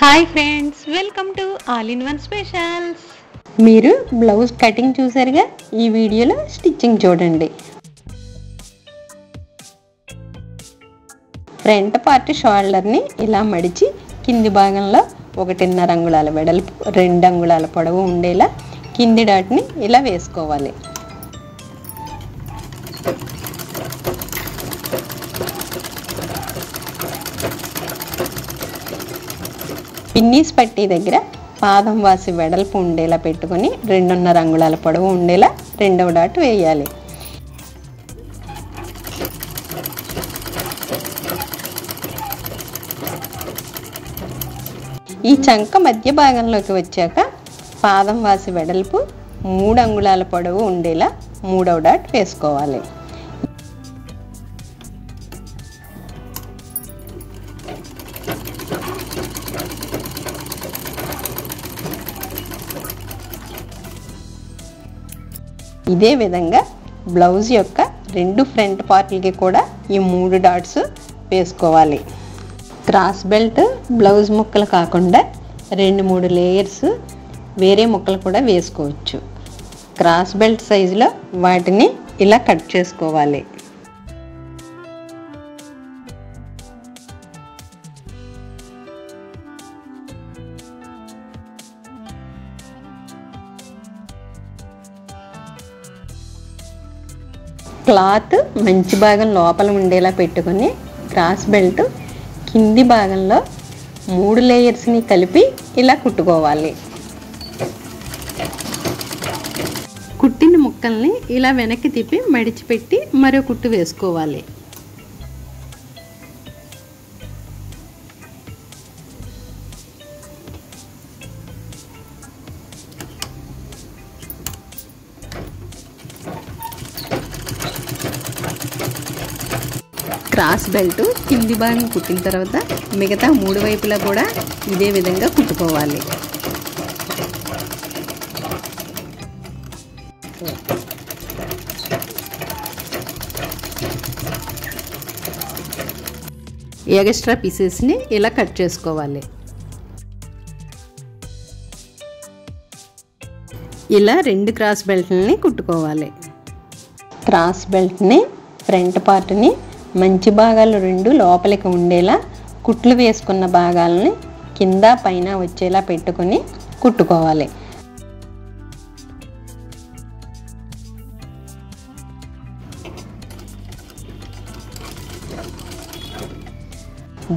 Hi friends, welcome to all in one specials. మీరు blouse cutting చూసారుగా, ఈ వీడియోలో స్టిచ్చింగ్ చూడండి. ఫ్రంట్ పార్ట్ షోల్డర్ని ఇలా మడిచి కింది భాగంలో 1.5 అంగుళాల వెడల్పు 2 అంగుళాల పొడవు ఉండేలా కింది డాట్ని ఇలా వేసుకోవాలి. పిన్నీస్ పట్టీ దగ్గర పాదం వాసి వెడల్పు ఉండేలా పెట్టుకొని 2.5 అంగుళాల పొడవు ఉండేలా రెండవ డాట్ వేయాలి. ఈ చంక మధ్య భాగంలోకి వచ్చాక పాదం వాసి వెడల్పు 3 అంగుళాల పొడవు ఉండేలా మూడవ డాట్ వేసుకోవాలి. ఇదే విధంగా బ్లౌజ్ యొక్క 2 ఫ్రంట్ పార్ట్లకి కూడా ఈ 3 డాట్స్ వేసుకోవాలి. క్రాస్ బెల్ట్ బ్లౌజ్ ముక్కలు కాకుండా 2-3 లేయర్స్ వేరే ముక్కలు కూడా వేసుకోవచ్చు. క్రాస్ బెల్ట్ సైజులో వాటిని ఇలా కట్ చేసుకోవాలి. క్లాత్ మంచి భాగం లోపల ఉండేలా పెట్టుకొని క్రాస్ బెల్ట్ కింది భాగంలో 3 లేయర్స్ని కలిపి ఇలా కుట్టుకోవాలి. కుట్టిన ముక్కల్ని ఇలా వెనక్కి తిప్పి మడిచిపెట్టి మరో కుట్టు వేసుకోవాలి. క్రాస్ బెల్ట్ కింది భాగం కుట్టిన తర్వాత మిగతా 3 వైపులా కూడా ఇదే విధంగా కుట్టుకోవాలి. ఎక్స్ట్రా పీసెస్ని ఇలా కట్ చేసుకోవాలి. ఇలా 2 క్రాస్ బెల్ట్ని కుట్టుకోవాలి. క్రాస్ బెల్ట్ని ఫ్రంట్ పార్ట్ని మంచి భాగాలు 2 లోపలికి ఉండేలా కుట్లు వేసుకున్న భాగాలని కింద పైన వచ్చేలా పెట్టుకొని కుట్టుకోవాలి.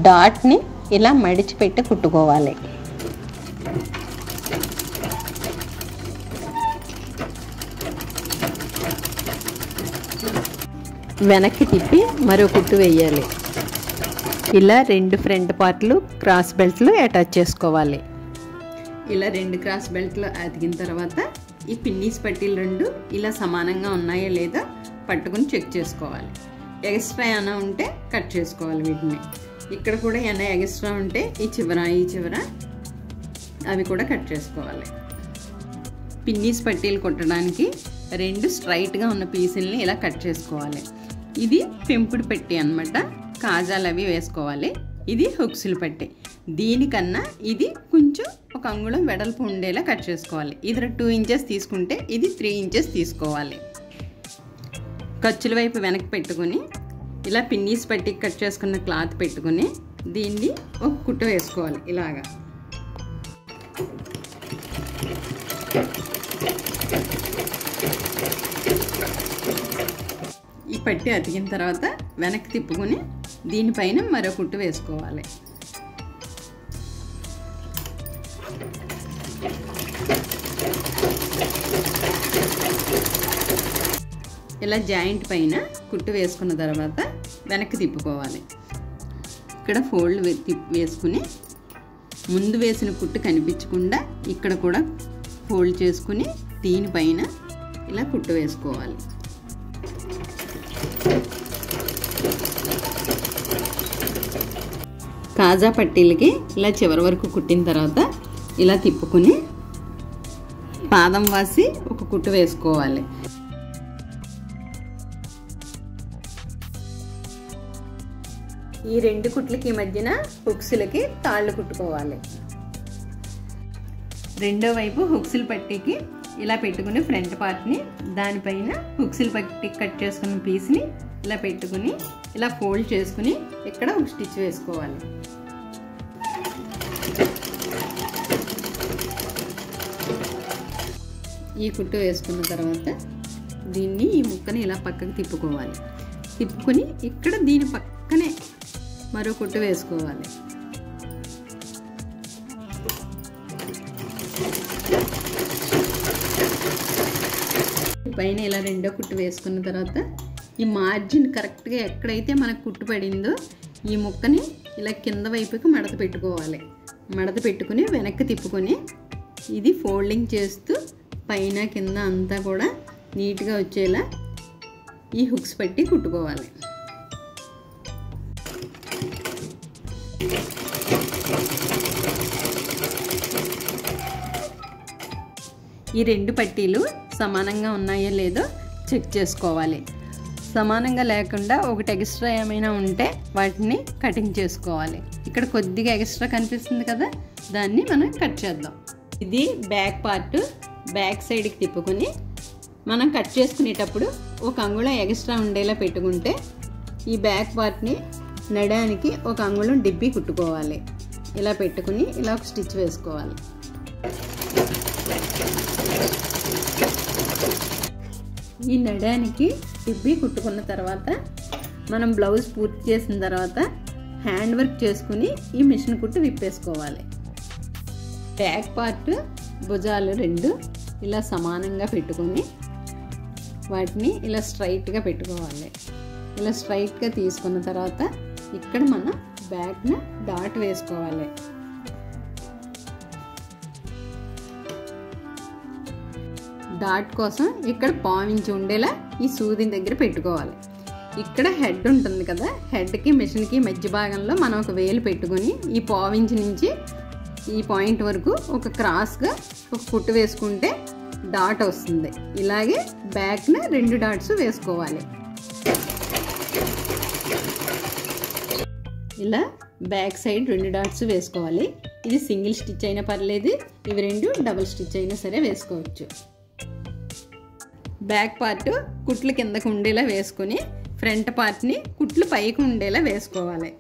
డాట్ని ఇలా మడిచిపెట్టి కుట్టుకోవాలి. వెనక్కి తిప్పి మరో కుట్టు వేయాలి. ఇలా 2 ఫ్రంట్ పార్ట్లు క్రాస్ బెల్ట్లు అటాచ్ చేసుకోవాలి. ఇలా 2 క్రాస్ బెల్ట్లు అతికిన తర్వాత ఈ పిన్నీస్ పట్టీలు 2 ఇలా సమానంగా ఉన్నాయో లేదో పట్టుకుని చెక్ చేసుకోవాలి. ఎక్స్ట్రా ఏమైనా ఉంటే కట్ చేసుకోవాలి. వీటిని ఇక్కడ కూడా ఏమైనా ఎక్స్ట్రా ఉంటే ఈ చివర అవి కూడా కట్ చేసుకోవాలి. పిన్నీస్ పట్టీలు కుట్టడానికి 2 స్ట్రైట్గా ఉన్న పీసుల్ని ఇలా కట్ చేసుకోవాలి. ఇది పెంపుడు పట్టీ అన్నమాట. కాజాలు అవి వేసుకోవాలి. ఇది హుక్స్లు పట్టీ. దీనికన్నా ఇది కొంచెం 1 అంగుళం వెడల్పు ఉండేలా కట్ చేసుకోవాలి. ఇది 2 ఇంచెస్ తీసుకుంటే ఇది 3 ఇంచెస్ తీసుకోవాలి. ఖర్చుల వైపు వెనక్కి పెట్టుకుని ఇలా పిన్నీస్ పట్టీకి కట్ చేసుకున్న క్లాత్ పెట్టుకుని దీన్ని ఒక కుట్టు వేసుకోవాలి. ఇలాగా ఈ పట్టి అతికిన తర్వాత వెనక్కి తిప్పుకొని దీనిపైన మరో కుట్టు వేసుకోవాలి. ఇలా జాయింట్ పైన కుట్టు వేసుకున్న తర్వాత వెనక్కి తిప్పుకోవాలి. ఇక్కడ ఫోల్డ్ వేసుకుని ముందు వేసిన కుట్టు కనిపించకుండా ఇక్కడ కూడా ఫోల్డ్ చేసుకుని దీనిపైన ఇలా కుట్టు వేసుకోవాలి. కాజా పట్టీలకి ఇలా చివరి వరకు కుట్టిన తర్వాత ఇలా తిప్పుకుని పాదం వాసి ఒక కుట్టు వేసుకోవాలి. ఈ రెండు కుట్లకి మధ్యన హుక్స్లకి తాళ్ళు కుట్టుకోవాలి. రెండో వైపు హుక్స్ల పట్టీకి ఇలా పెట్టుకుని ఫ్రంట్ పార్ట్ని దానిపైన హుక్స్ల పట్టీ కట్ చేసుకున్న పీస్ని ఇలా పెట్టుకుని ఇలా ఫోల్డ్ చేసుకుని ఇక్కడ ఒక స్టిచ్ వేసుకోవాలి. ఈ కుట్టు వేసుకున్న తర్వాత దీన్ని ఈ ముక్కని ఇలా పక్కకు తిప్పుకోవాలి. తిప్పుకొని ఇక్కడ దీని పక్కనే మరో కుట్టు వేసుకోవాలి. పైన ఇలా రెండో కుట్టు వేసుకున్న తర్వాత ఈ మార్జిన్ కరెక్ట్గా ఎక్కడైతే మనకు కుట్టు పడిందో ఈ ముక్కని ఇలా కింద వైపుకి మడత పెట్టుకోవాలి. మడత పెట్టుకుని వెనక్కి తిప్పుకొని ఇది ఫోల్డింగ్ చేస్తూ పైన కింద అంతా కూడా నీట్గా వచ్చేలా ఈ హుక్స్ పెట్టి కుట్టుకోవాలి. ఈ రెండు పట్టీలు సమానంగా ఉన్నాయో లేదో చెక్ చేసుకోవాలి. సమానంగా లేకుండా ఒకటి ఎక్స్ట్రా ఏమైనా ఉంటే వాటిని కటింగ్ చేసుకోవాలి. ఇక్కడ కొద్దిగా ఎక్స్ట్రా కనిపిస్తుంది కదా, దాన్ని మనం కట్ చేద్దాం. ఇది బ్యాక్ పార్ట్ బ్యాక్ సైడ్కి తిప్పుకొని మనం కట్ చేసుకునేటప్పుడు ఒక అంగుళం ఎక్స్ట్రా ఉండేలా పెట్టుకుంటే ఈ బ్యాక్ పార్ట్ని నడానికి ఒక అంగుళం డిబ్బి కుట్టుకోవాలి. ఇలా పెట్టుకుని ఇలా ఒక స్టిచ్ వేసుకోవాలి. ఈ నడానికి డిబ్బి కుట్టుకున్న తర్వాత మనం బ్లౌజ్ పూర్తి చేసిన తర్వాత హ్యాండ్ వర్క్ చేసుకుని ఈ మిషన్ కుట్టు విప్పేసుకోవాలి. బ్యాక్ పార్ట్ భుజాలు రెండు ఇలా సమానంగా పెట్టుకొని వాటిని ఇలా స్ట్రైట్గా పెట్టుకోవాలి. ఇలా స్ట్రైట్గా తీసుకున్న తర్వాత ఇక్కడ మనం బ్యాక్ను డాట్ వేసుకోవాలి. డాట్ కోసం ఇక్కడ పావించి ఉండేలా ఈ సూదిని దగ్గర పెట్టుకోవాలి. ఇక్కడ హెడ్ ఉంటుంది కదా, హెడ్కి మిషన్కి మధ్య భాగంలో మనం ఒక వేలు పెట్టుకొని ఈ పావించి నుంచి ఈ పాయింట్ వరకు ఒక క్రాస్గా ఒక కుట్టు వేసుకుంటే డాట్ వస్తుంది. ఇలాగే బ్యాక్న రెండు డాట్స్ వేసుకోవాలి. ఇలా బ్యాక్ సైడ్ రెండు డాట్స్ వేసుకోవాలి. ఇది సింగిల్ స్టిచ్ అయినా పర్లేదు, ఇవి రెండు డబుల్ స్టిచ్ అయినా సరే వేసుకోవచ్చు. బ్యాక్ పార్ట్ కుట్లు కిందకు ఉండేలా వేసుకొని ఫ్రంట్ పార్ట్ని కుట్లు పైకి ఉండేలా వేసుకోవాలి.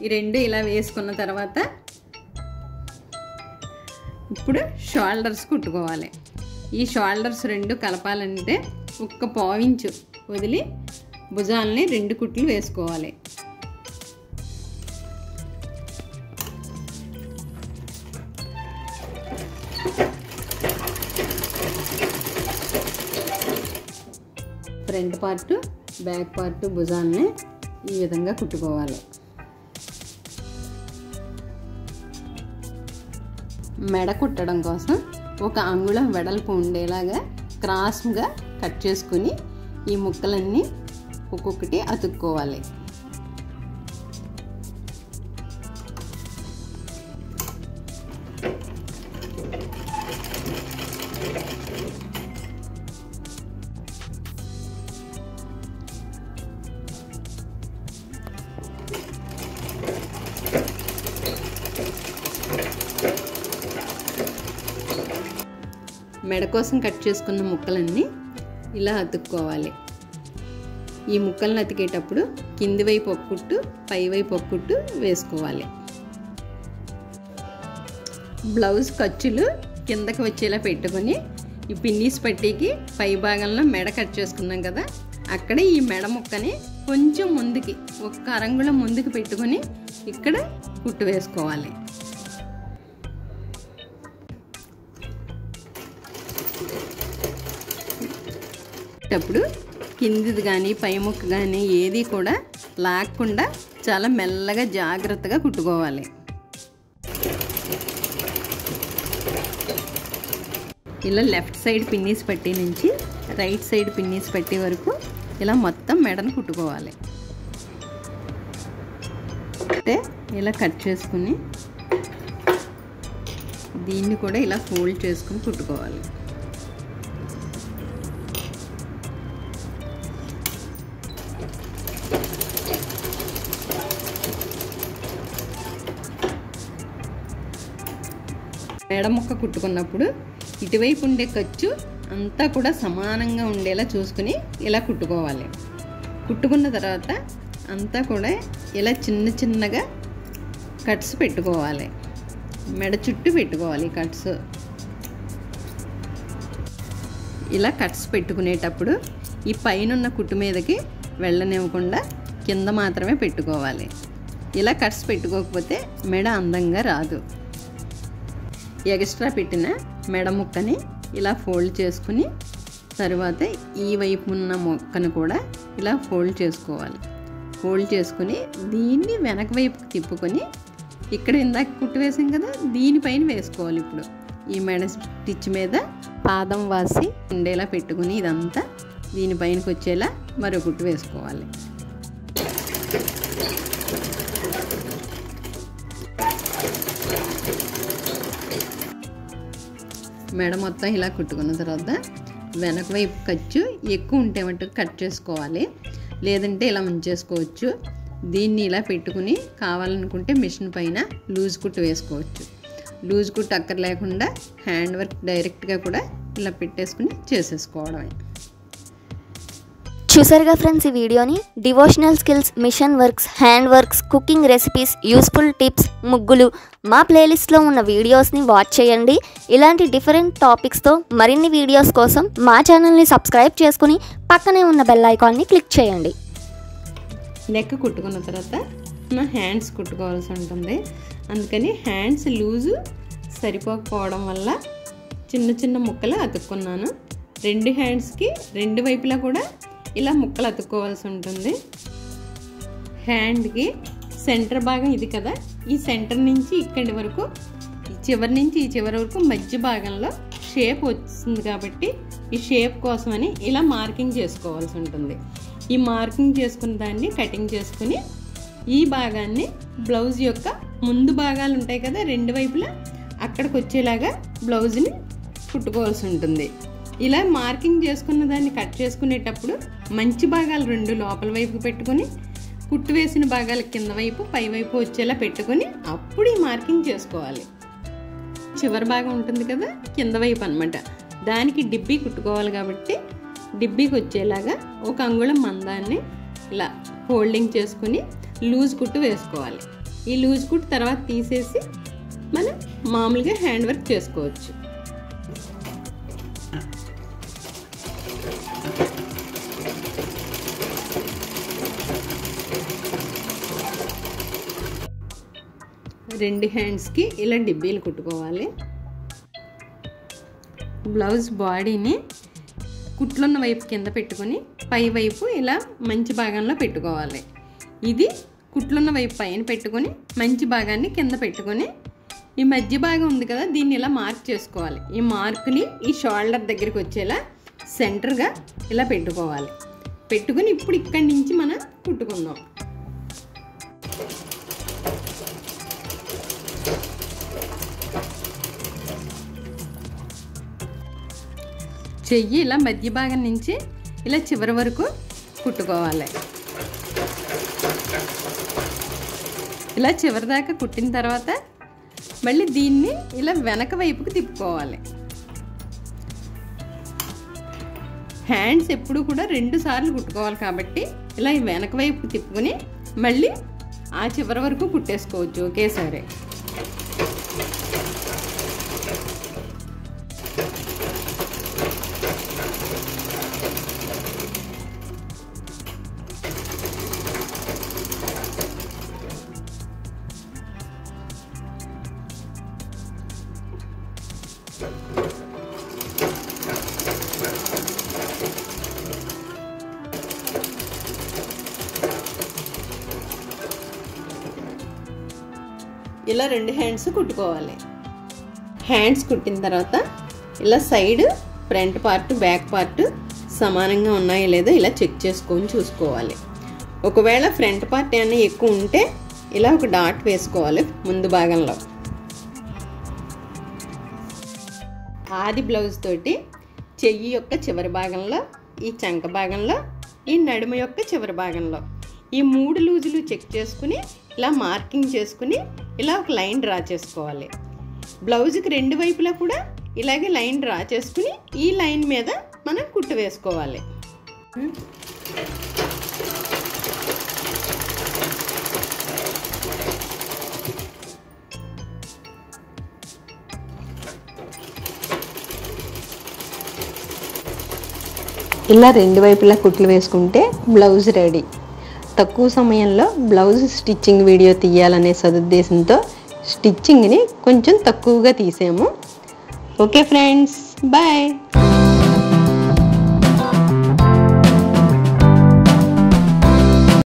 ఈ రెండు ఇలా వేసుకున్న తర్వాత ఇప్పుడు షోల్డర్స్ కుట్టుకోవాలి. ఈ షోల్డర్స్ రెండు కలపాలంటే ఒక్క పావించు వదిలి భుజాలని రెండు కుట్లు వేసుకోవాలి. ఫ్రంట్ పార్ట్ బ్యాక్ పార్ట్ భుజాన్ని ఈ విధంగా కుట్టుకోవాలి. మెడ కుట్టడం కోసం ఒక అంగుళం వెడల్పు ఉండేలాగా క్రాస్గా కట్ చేసుకుని ఈ ముక్కలన్నీ ఒక్కొక్కటి అతుక్కోవాలి. మెడ కోసం కట్ చేసుకున్న ముక్కలన్నీ ఇలా అతుక్కోవాలి. ఈ ముక్కలను అతికేటప్పుడు కింది వైపు ఒక కుట్టు పై వైపు ఒక కుట్టు వేసుకోవాలి. బ్లౌజ్ ఖర్చులు కిందకి వచ్చేలా పెట్టుకొని ఈ పిన్నీస్ పట్టీకి పై భాగంలో మెడ కట్ చేసుకున్నాం కదా, అక్కడే ఈ మెడ ముక్కని కొంచెం ముందుకి ఒక్క అరంగుళం ముందుకు పెట్టుకొని ఇక్కడ కుట్టు వేసుకోవాలి. అప్పుడు కిందిది కానీ పై ముక్క కానీ ఏది కూడా లాక్కుండా చాలా మెల్లగా జాగ్రత్తగా కుట్టుకోవాలి. ఇలా లెఫ్ట్ సైడ్ పిన్నీస్ పట్టీ నుంచి రైట్ సైడ్ పిన్నీస్ పట్టీ వరకు ఇలా మొత్తం మెడను కుట్టుకోవాలి. అంటే ఇలా కట్ చేసుకుని దీన్ని కూడా ఇలా ఫోల్డ్ చేసుకుని కుట్టుకోవాలి. మెడ ముక్క కుట్టుకున్నప్పుడు ఇటువైపు ఉండే ఖర్చు అంతా కూడా సమానంగా ఉండేలా చూసుకుని ఇలా కుట్టుకోవాలి. కుట్టుకున్న తర్వాత అంతా కూడా ఇలా చిన్న చిన్నగా కట్స్ పెట్టుకోవాలి. మెడ చుట్టూ పెట్టుకోవాలి కట్స్. ఇలా కట్స్ పెట్టుకునేటప్పుడు ఈ పైన కుట్టు మీదకి వెళ్ళనివ్వకుండా కింద మాత్రమే పెట్టుకోవాలి. ఇలా కట్స్ పెట్టుకోకపోతే మెడ అందంగా రాదు. ఎక్స్ట్రా పెట్టిన మెడ ముక్కని ఇలా ఫోల్డ్ చేసుకుని తర్వాత ఈ వైపు ఉన్న ముక్కను కూడా ఇలా ఫోల్డ్ చేసుకోవాలి. ఫోల్డ్ చేసుకుని దీన్ని వెనక వైపుకి తిప్పుకొని ఇక్కడ ఇందాక కుట్టు వేసాం కదా దీనిపైన వేసుకోవాలి. ఇప్పుడు ఈ మెడ స్టిచ్ మీద పాదం వాసి ఉండేలా పెట్టుకుని ఇదంతా దీనిపైనకి వచ్చేలా మరో కుట్టు వేసుకోవాలి. మెడ మొత్తం ఇలా కుట్టుకున్న తర్వాత వెనక వైపు ఖర్చు ఎక్కువ ఉంటే మటుకు కట్ చేసుకోవాలి, లేదంటే ఇలా ఉంచేసుకోవచ్చు. దీన్ని ఇలా పెట్టుకుని కావాలనుకుంటే మిషన్ పైన లూజ్ కుట్టు వేసుకోవచ్చు. లూజ్ కుట్టు అక్కర్ లేకుండా హ్యాండ్ వర్క్ డైరెక్ట్గా కూడా ఇలా పెట్టేసుకుని చేసేసుకోవడమే. చూసారుగా ఫ్రెండ్స్, ఈ వీడియోని devotional skills, machine works, hand works, cooking recipes, useful tips, ముగ్గులు మా ప్లేలిస్ట్లో ఉన్న వీడియోస్ని వాచ్ చేయండి. ఇలాంటి డిఫరెంట్ టాపిక్స్తో మరిన్ని వీడియోస్ కోసం మా ఛానల్ని సబ్స్క్రైబ్ చేసుకుని పక్కనే ఉన్న బెల్ ఐకాన్ని క్లిక్ చేయండి. నెక్ కుట్టుకున్న తర్వాత నా హ్యాండ్స్ కుట్టుకోవాల్సి ఉంటుంది. అందుకని హ్యాండ్స్ లూజు సరిపోకపోవడం వల్ల చిన్న చిన్న ముక్కలు అతుక్కున్నాను. రెండు హ్యాండ్స్కి రెండు వైపులా కూడా ఇలా ముక్కలు అతుక్కోవాల్సి ఉంటుంది. హ్యాండ్కి సెంటర్ భాగం ఇది కదా, ఈ సెంటర్ నుంచి ఇక్కడి వరకు ఈ చివరి నుంచి ఈ చివరి వరకు మధ్య భాగంలో షేప్ వస్తుంది కాబట్టి ఈ షేప్ కోసమని ఇలా మార్కింగ్ చేసుకోవాల్సి ఉంటుంది. ఈ మార్కింగ్ చేసుకున్న దాన్ని కటింగ్ చేసుకుని ఈ భాగాన్ని బ్లౌజ్ యొక్క ముందు భాగాలు ఉంటాయి కదా రెండు వైపులా అక్కడికి వచ్చేలాగా బ్లౌజ్ని కుట్టుకోవాల్సి ఉంటుంది. ఇలా మార్కింగ్ చేసుకున్న దాన్ని కట్ చేసుకునేటప్పుడు మంచి భాగాలు రెండు లోపల వైపు పెట్టుకొని కుట్టు వేసిన భాగాలు కింద వైపు పై వైపు వచ్చేలా పెట్టుకొని అప్పుడు ఈ మార్కింగ్ చేసుకోవాలి. చివరి భాగం ఉంటుంది కదా కింద వైపు అన్నమాట, దానికి డిబ్బీ కుట్టుకోవాలి కాబట్టి డిబ్బీకి వచ్చేలాగా 1 అంగుళం మందాన్ని ఇలా ఫోల్డింగ్ చేసుకుని లూజ్ కుట్టు వేసుకోవాలి. ఈ లూజ్ కుట్టు తర్వాత తీసేసి మనం మామూలుగా హ్యాండ్ వర్క్ చేసుకోవచ్చు. రెండు హ్యాండ్స్కి ఇలా డిబ్బీలు కుట్టుకోవాలి. బ్లౌజ్ బాడీని కుట్లున్న వైపు కింద పెట్టుకొని పై వైపు ఇలా మంచి భాగంలో పెట్టుకోవాలి. ఇది కుట్లున్న వైపు పైన పెట్టుకొని మంచి భాగాన్ని కింద పెట్టుకొని ఈ మధ్య భాగం ఉంది కదా దీన్ని ఇలా మార్క్ చేసుకోవాలి. ఈ మార్క్ని ఈ షోల్డర్ దగ్గరికి వచ్చేలా సెంటర్గా ఇలా పెట్టుకోవాలి. పెట్టుకొని ఇప్పుడు ఇక్కడి నుంచి మనం కుట్టుకుందాం. చెయ్యి ఇలా మధ్య భాగం నుంచి ఇలా చివరి వరకు కుట్టుకోవాలి. ఇలా చివరి దాకా కుట్టిన తర్వాత మళ్ళీ దీన్ని ఇలా వెనక వైపుకి తిప్పుకోవాలి. హ్యాండ్స్ ఎప్పుడు కూడా 2 సార్లు కుట్టుకోవాలి కాబట్టి ఇలా వెనక వైపుకి తిప్పుకొని మళ్ళీ ఆ చివరి వరకు కుట్టేసుకోవచ్చు ఒకేసారి. ఇలా 2 హ్యాండ్స్ కుట్టుకోవాలి. హ్యాండ్స్ కుట్టిన తర్వాత ఇలా side front part back part సమానంగా ఉన్నాయో లేదో ఇలా చెక్ చేసుకొని చూసుకోవాలి. ఒకవేళ ఫ్రంట్ పార్ట్ ఏమైనా ఎక్కువ ఉంటే ఇలా ఒక డాట్ వేసుకోవాలి ముందు భాగంలో. ఆది బ్లౌజ్ తోటి చెయ్యి యొక్క చివరి భాగంలో, ఈ చంక భాగంలో, ఈ నడుము యొక్క చివరి భాగంలో ఈ 3 లూజులు చెక్ చేసుకుని ఇలా మార్కింగ్ చేసుకుని ఇలా ఒక లైన్ డ్రా చేసుకోవాలి. బ్లౌజ్కి రెండు వైపులా కూడా ఇలాగే లైన్ డ్రా చేసుకుని ఈ లైన్ మీద మనం కుట్టు వేసుకోవాలి. ఇలా రెండు వైపులా కుట్లు వేసుకుంటే బ్లౌజ్ రెడీ. తక్కువ సమయంలో బ్లౌజ్ స్టిచ్చింగ్ వీడియో తీయాలనే సదుద్దేశంతో స్టిచ్చింగ్ని కొంచెం తక్కువగా తీసాము. Okay friends, bye.